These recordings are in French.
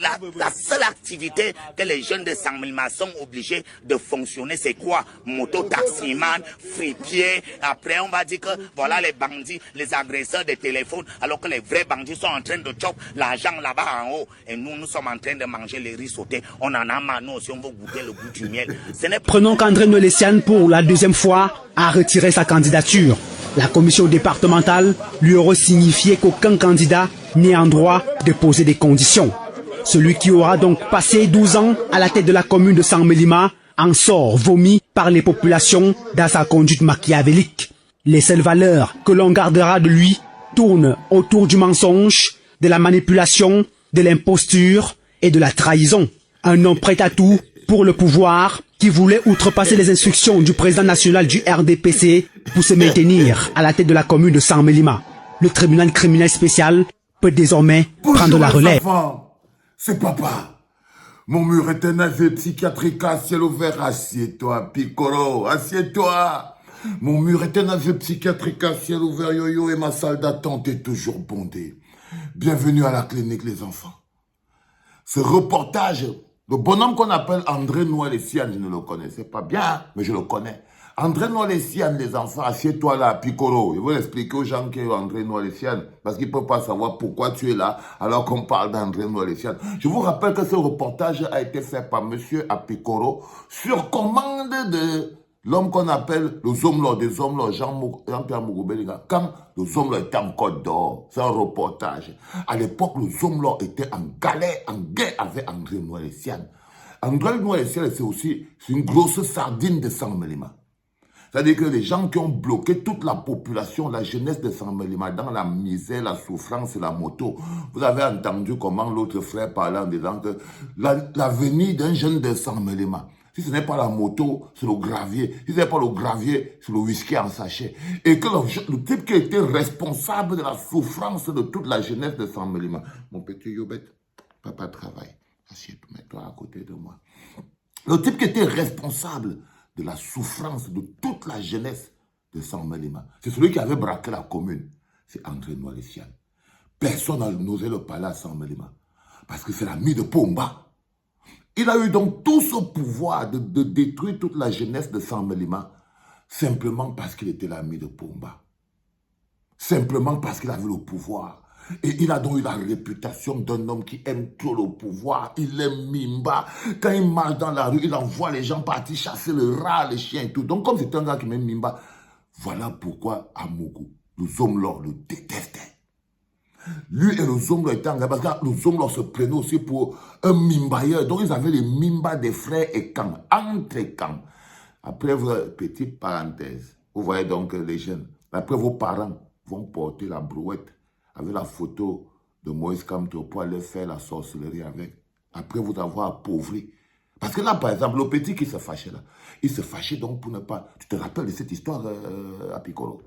La seule activité que les jeunes de Saint-Mélima sont obligés de fonctionner, c'est quoi? Moto, taximan, fripier. Après, on va dire que voilà les bandits, les agresseurs de téléphones, alors que les vrais bandits sont en train de choper l'argent là-bas en haut. Et nous sommes en train de manger les riz sautés. On en a marre, nous aussi, on veut goûter le goût du miel. Prenons qu'André Nolessiane, pour la deuxième fois, a retiré sa candidature. La commission départementale lui aurait signifié qu'aucun candidat n'est en droit de poser des conditions. Celui qui aura donc passé 12 ans à la tête de la commune de Saint-Mélima en sort vomi par les populations dans sa conduite machiavélique. Les seules valeurs que l'on gardera de lui tournent autour du mensonge, de la manipulation, de l'imposture et de la trahison. Un homme prêt à tout pour le pouvoir qui voulait outrepasser les instructions du président national du RDPC pour se maintenir à la tête de la commune de Saint-Mélima. Le tribunal criminel spécial peut désormais prendre la relève. C'est papa. Mon mur est un asile psychiatrique à ciel ouvert. Assieds-toi, Piccolo, assieds-toi. Mon mur est un asile psychiatrique à ciel ouvert, yo-yo, et ma salle d'attente est toujours bondée. Bienvenue à la clinique, les enfants. Ce reportage, le bonhomme qu'on appelle André Noël-Essiane, je ne le connaissais pas bien, mais je le connais. André Noël-Essiane, les enfants, assieds-toi là, Piccolo. Je vais expliquer aux gens qui est André Noël-Essiane, parce qu'ils ne peuvent pas savoir pourquoi tu es là, alors qu'on parle d'André Noël-Essiane. Je vous rappelle que ce reportage a été fait par monsieur Apicoro sur commande de l'homme qu'on appelle le Zomlo, des Zomlo, Jean-Pierre Mougoubelinga, quand le Zomlo était en Côte d'Or. C'est un reportage. À l'époque, le Zomlo était en galère, en guerre avec André Noël-Essiane. André Noël-Essiane, c'est une grosse sardine de Saint-Mélima. C'est-à-dire que les gens qui ont bloqué toute la population, la jeunesse de Saint-Mélima, dans la misère, la souffrance et la moto. Vous avez entendu comment l'autre frère parlait en disant que l'avenir d'un jeune de Saint-Mélima, si ce n'est pas la moto, c'est le gravier. Si ce n'est pas le gravier, c'est le whisky en sachet. Et que le type qui était responsable de la souffrance de toute la jeunesse de Saint-Mélima, mon petit Yobet, papa travaille, assieds-toi, mets-toi à côté de moi. Le type qui était responsable de la souffrance de toute la jeunesse de Saint-Mélima. C'est celui qui avait braqué la commune. C'est André Noël-Essiane. Personne n'a osé le parler à Saint-Mélima. Parce que c'est l'ami de Pomba. Il a eu donc tout ce pouvoir de détruire toute la jeunesse de Saint-Mélima simplement parce qu'il était l'ami de Pomba. Simplement parce qu'il avait le pouvoir. Et il a donc eu la réputation d'un homme qui aime trop le pouvoir. Il aime Mimba. Quand il marche dans la rue, il envoie les gens partir chasser le rat, les chiens et tout. Donc comme c'est un gars qui aime Mimba, voilà pourquoi Amougou, le Zomlor, le détestait. Lui et le Zomlor étaient en guerre parce que le Zomlor se prenait aussi pour un Mimbailleur. Donc ils avaient les Mimba des frères et Kang, entre Kang. Après, petite parenthèse, vous voyez donc les jeunes, après vos parents vont porter la brouette avec la photo de Moïse Kamto pour aller faire la sorcellerie avec. Après vous avoir appauvri. Parce que là, par exemple, le petit qui se fâchait là, il se fâchait donc pour ne pas... Tu te rappelles de cette histoire à Piccolo?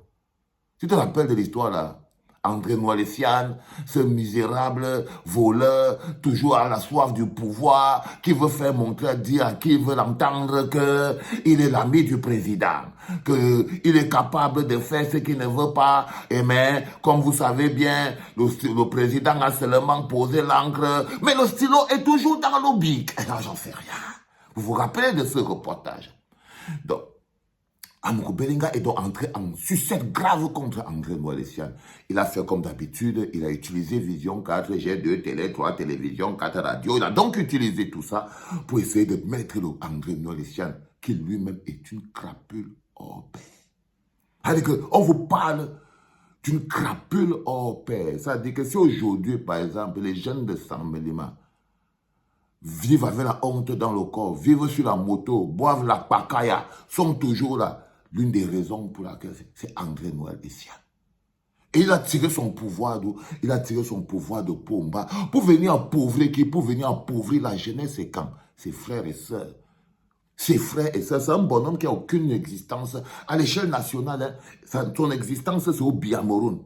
Tu te rappelles de l'histoire là? André Noël-Essiane, ce misérable voleur, toujours à la soif du pouvoir, qui veut faire montrer, dire à qui veut l'entendre qu'il est l'ami du président, qu'il est capable de faire ce qu'il ne veut pas. Et mais, comme vous savez bien, le président a seulement posé l'encre, mais le stylo est toujours dans le bic. Et là, j'en sais rien. Vous vous rappelez de ce reportage? Donc, Amougou Belinga est donc entré en sucette grave contre André Noël-Essiane. Il a fait comme d'habitude, il a utilisé Vision 4, G2, Télé 3, Télévision 4, Radio. Il a donc utilisé tout ça pour essayer de mettre le André Noël-Essiane, qui lui-même est une crapule hors pair. C'est-à-dire qu'on vous parle d'une crapule hors pair. C'est-à-dire que si aujourd'hui, par exemple, les jeunes de Saint-Mélima vivent avec la honte dans le corps, vivent sur la moto, boivent la pacaya, sont toujours là. L'une des raisons pour laquelle c'est André Noël-Essiane. Et il a tiré son pouvoir d'où? Il a tiré son pouvoir de Pomba pour venir appauvrir qui? Pour venir appauvrir la jeunesse et quand? Ses frères et sœurs. Ses frères et sœurs, c'est un bonhomme qui n'a aucune existence. À l'échelle nationale, hein, son existence, c'est au Biamoun.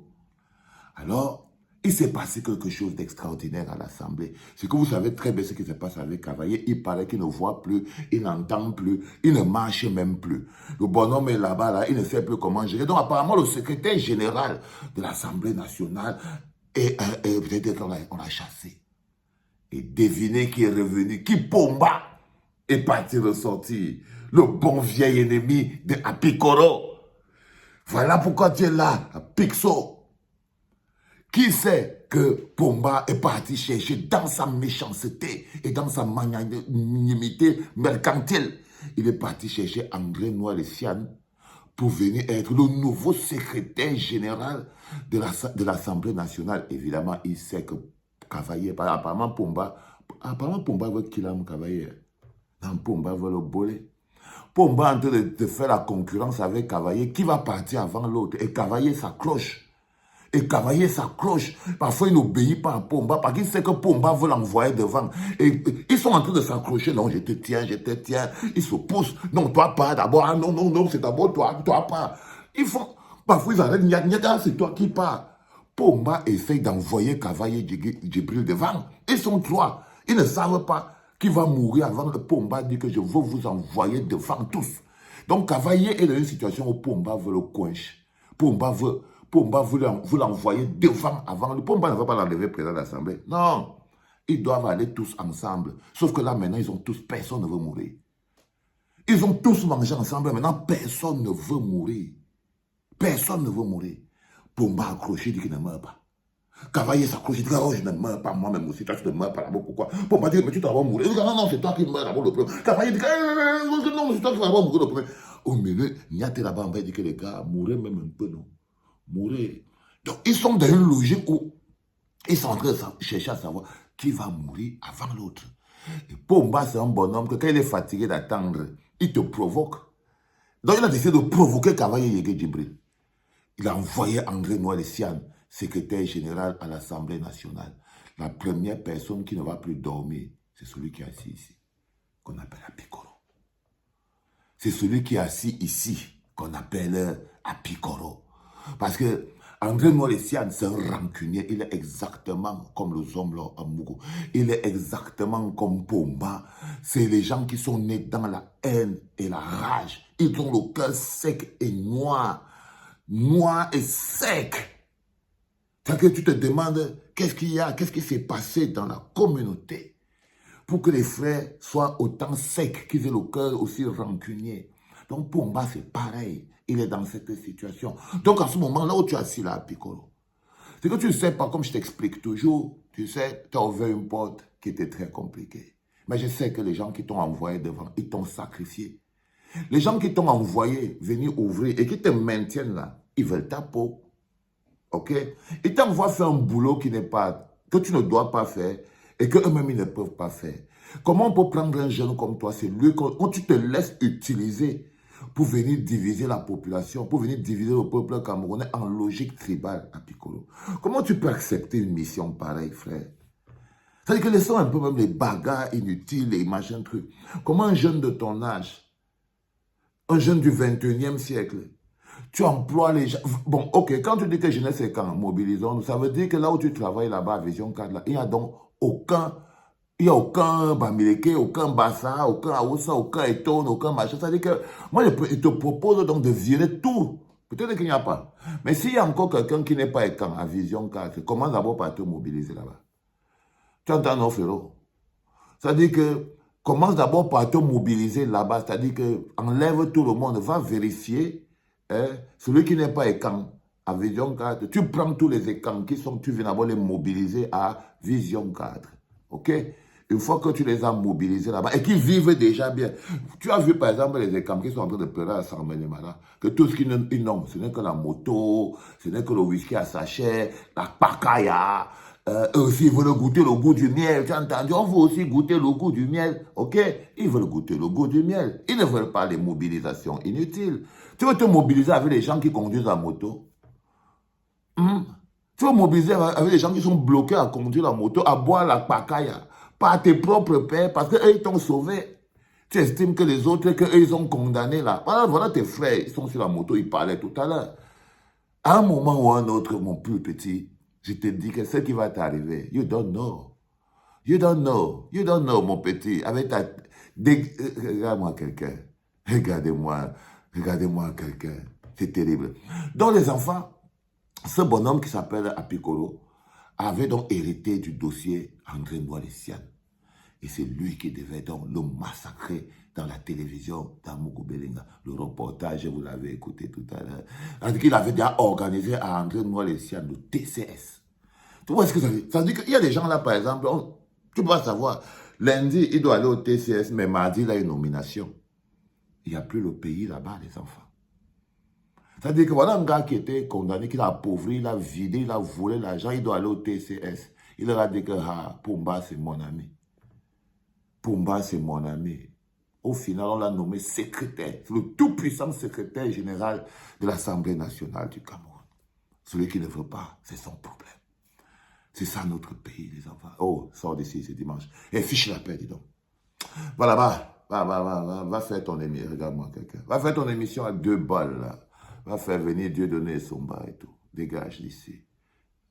Alors, il s'est passé quelque chose d'extraordinaire à l'Assemblée. C'est que vous savez très bien ce qui se passe avec Cavaillé. Il paraît qu'il ne voit plus, il n'entend plus, il ne marche même plus. Le bonhomme est là-bas, là, il ne sait plus comment gérer. Donc apparemment, le secrétaire général de l'Assemblée nationale, peut-être on l'a chassé. Et devinez qui est revenu, qui Pomba est parti ressortir. Le bon vieil ennemi de Apikoro. Voilà pourquoi tu es là, Pixo. Qui sait que Pomba est parti chercher dans sa méchanceté et dans sa magnanimité mercantile. Il est parti chercher André Noir-Lessiane pour venir être le nouveau secrétaire général de l'Assemblée nationale. Évidemment, il sait que Cavaillé, apparemment Pomba veut qu'il aime Cavaillé. Non, Pomba veut le voler. Pomba est en train de faire la concurrence avec Cavaillé. Qui va partir avant l'autre? Et Cavaillé s'accroche. Parfois, il n'obéit pas à Pomba parce qu'il sait que Pomba veut l'envoyer devant. Et ils sont en train de s'accrocher. Non, je te tiens. Ils se poussent. Non, toi pas d'abord. Ah, non, c'est d'abord toi pas. Parfois, ils arrêtent. C'est toi qui pars. Pomba essaye d'envoyer Cavaillé Djibril devant. Ils sont trois. Ils ne savent pas qui va mourir avant que Pomba dit que je veux vous envoyer devant tous. Donc, Cavaillé est dans une situation où Pomba veut le coincher. Pomba veut l'envoyer devant avant. Pomba ne va pas l'enlever président de l'Assemblée. Non. Ils doivent aller tous ensemble. Sauf que là, maintenant, personne ne veut mourir. Ils ont tous mangé ensemble. Maintenant, personne ne veut mourir. Pomba accroché, dit qu'il ne meurt pas. Cavaillé s'accroche, dit oh, je ne meurs pas moi-même aussi. Toi, tu ne meurs pas là-bas. Pourquoi? Pomba dit mais tu dois mourir. Il dit non, c'est toi qui meurs d'abord le premier. Cavaillé dit non, c'est toi qui vas mourir le premier. Au milieu, Niaté là-bas, on va dire que les gars mouraient même un peu, non? Mourir. Donc, ils sont dans une logique où ils sont en train de chercher à savoir qui va mourir avant l'autre. Et Pomba, c'est un bonhomme que quand il est fatigué d'attendre, il te provoque. Donc, il a décidé de provoquer Cavaillé Yégué Djibril. Il a envoyé André Noir-Lessiane, secrétaire général à l'Assemblée nationale. La première personne qui ne va plus dormir, c'est celui qui est assis ici, qu'on appelle Apikoro. C'est celui qui est assis ici, qu'on appelle Apikoro. Parce que André Noir-Lessiane, c'est un rancunier. Il est exactement comme le Zomlo Amougou. Il est exactement comme Pomba. C'est les gens qui sont nés dans la haine et la rage. Ils ont le cœur sec et noir. Noir et sec. C'est que tu te demandes qu'est-ce qu'il y a, qu'est-ce qui s'est passé dans la communauté pour que les frères soient autant secs, qu'ils aient le cœur aussi rancunier. Donc Pomba, c'est pareil. Il est dans cette situation. Donc, en ce moment, là où tu es assis là, Piccolo, c'est que tu ne sais pas, comme je t'explique toujours, tu sais, tu as ouvert une porte qui était très compliquée. Mais je sais que les gens qui t'ont envoyé devant, ils t'ont sacrifié. Les gens qui t'ont envoyé venir ouvrir et qui te maintiennent là, ils veulent ta peau. OK? Ils t'envoient faire un boulot que tu ne dois pas faire et qu'eux-mêmes, ils ne peuvent pas faire. Comment on peut prendre un jeune comme toi, c'est lui où tu te laisses utiliser pour venir diviser la population, pour venir diviser le peuple camerounais en logique tribale à Piccolo. Comment tu peux accepter une mission pareille, frère? C'est-à-dire que laissons un peu même les bagarres inutiles et machin truc. Comment un jeune de ton âge, un jeune du 21e siècle, tu emploies les gens... Bon, ok, quand tu dis que jeunesse c'est quand, mobilisons, ça veut dire que là où tu travailles là-bas à Vision 4, là, il n'y a donc aucun Bamileke, aucun Bassa, aucun Aoussa, aucun Eton, aucun machin. C'est-à-dire que moi, je te propose donc de virer tout. Peut-être qu'il n'y a pas. Mais s'il y a encore quelqu'un qui n'est pas écan à Vision 4, commence d'abord par te mobiliser là-bas. Tu entends, non, frérot? C'est-à-dire que commence d'abord par te mobiliser là-bas. C'est-à-dire que enlève tout le monde, va vérifier celui qui n'est pas écan à Vision 4. Tu prends tous les écans qui sont, tu viens d'abord les mobiliser à Vision 4. OK? Une fois que tu les as mobilisés là-bas et qu'ils vivent déjà bien. Tu as vu par exemple les écams qui sont en train de pleurer à Sarmenemana, que tout ce qu'ils n'ont, ce n'est que la moto, ce n'est que le whisky à sachet, la pakaya. Eux aussi, ils veulent goûter le goût du miel. Tu as entendu? On veut aussi goûter le goût du miel. OK? Ils veulent goûter le goût du miel. Ils ne veulent pas les mobilisations inutiles. Tu veux te mobiliser avec les gens qui conduisent la moto? Tu veux mobiliser avec les gens qui sont bloqués à conduire la moto, à boire la pakaya, par tes propres pères, parce qu'eux, ils t'ont sauvé. Tu estimes que les autres, qu'eux, ils ont condamné là. Voilà tes frères, ils sont sur la moto, ils parlaient tout à l'heure. À un moment ou à un autre, mon plus petit, je te dis que ce qui va t'arriver, you don't know. You don't know. You don't know, mon petit. Avec ta... Regarde-moi quelqu'un. Regardez-moi quelqu'un. C'est terrible. Donc les enfants, ce bonhomme qui s'appelle Apikoro avait donc hérité du dossier André Noir-Lessiane. Et c'est lui qui devait donc le massacrer dans la télévision d'Amoukou Belinga. Le reportage, vous l'avez écouté tout à l'heure. C'est-à-dire qu'il avait déjà organisé à André Noir-Lessiane le TCS. Tu vois ce que ça veut dire? Ça veut dire qu'il y a des gens là, par exemple, tu dois savoir, lundi, il doit aller au TCS, mais mardi, il a une nomination. Il n'y a plus le pays là-bas, les enfants. C'est-à-dire que voilà un gars qui était condamné, qui l'a appauvri, il a vidé, il a volé l'argent, il doit aller au TCS. Il leur a dit que Pumba, c'est mon ami. Pumba, c'est mon ami. Au final, on l'a nommé secrétaire, le tout-puissant secrétaire général de l'Assemblée nationale du Cameroun. Celui qui ne veut pas, c'est son problème. C'est ça notre pays, les enfants. Oh, sors d'ici, c'est dimanche. Et fiche la paix, dis donc. Voilà, va faire ton émission. Regarde-moi quelqu'un. Va faire ton émission à 2 balles, là. Va faire venir Dieudonné et Somba et tout. Dégage d'ici.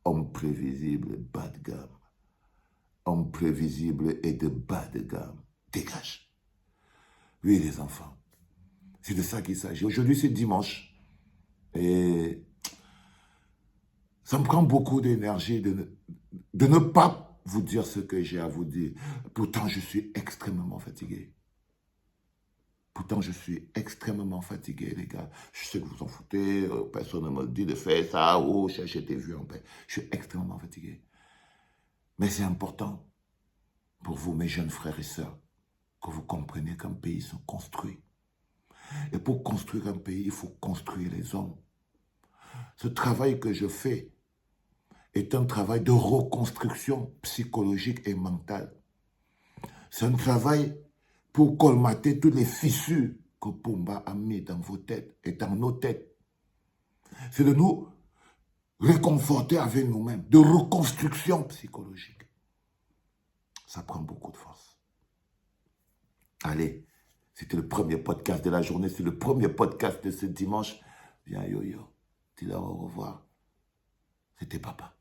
Homme prévisible, bas de gamme. Homme prévisible et de bas de gamme. Dégage. Oui, les enfants. C'est de ça qu'il s'agit. Aujourd'hui, c'est dimanche. Et ça me prend beaucoup d'énergie de ne pas vous dire ce que j'ai à vous dire. Pourtant, je suis extrêmement fatigué. Pourtant, je suis extrêmement fatigué, les gars. Je sais que vous en foutez, personne ne me dit de faire ça, oh, cherchez tes vues en paix. Je suis extrêmement fatigué. Mais c'est important pour vous, mes jeunes frères et sœurs, que vous compreniez qu'un pays se construit. Et pour construire un pays, il faut construire les hommes. Ce travail que je fais est un travail de reconstruction psychologique et mentale. C'est un travail pour colmater toutes les fissures que Pumba a mis dans vos têtes et dans nos têtes. C'est de nous réconforter avec nous-mêmes, de reconstruction psychologique. Ça prend beaucoup de force. Allez, c'était le premier podcast de la journée, c'est le premier podcast de ce dimanche. Viens, yo-yo, dis-leur au revoir. C'était papa.